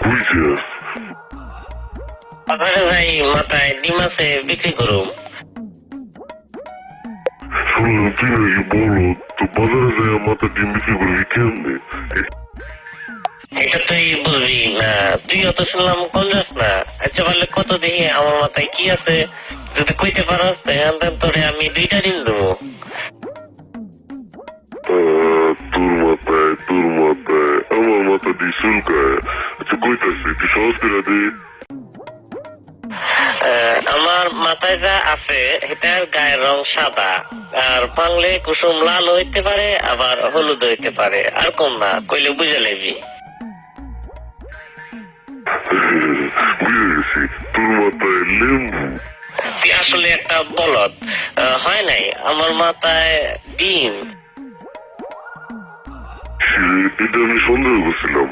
কইছিস? আরে ভাই মাথায় ডিম আছে বিক্রি করুম। শুনলাম তুই নাকি বলো তো বাজারে যায় মাথা ডিম বিক্রি করবি কেমনে? এটা তুই বুঝবি না, তুই অত শুনলাম কম যাস না। আচ্ছা বললে কত দেখি আমার মাথায় কি আছে, যদি কইতে পারস তোরে আমি 2টা ডিম দেবো। তোর মাথায় আমার মাথা দিয়ে চুলকায়। আচ্ছা কইতাছি তুই সহজ করে দে। আমার মাথায় যা আছে এটার গায়ের রং সাদা, আর বাংলে কুসুম লাল হইতে পারে আবার হলুদ হইতে পারে, আর কম না কইলে বুঝে লেবি। বুঝে গেছি, তোর মাথায় লেম্বু। তুই আসলে একটা বলদ। হয় নাই, আমার মাথায় ডিম। এটা আমি সন্দেহ করছিলাম।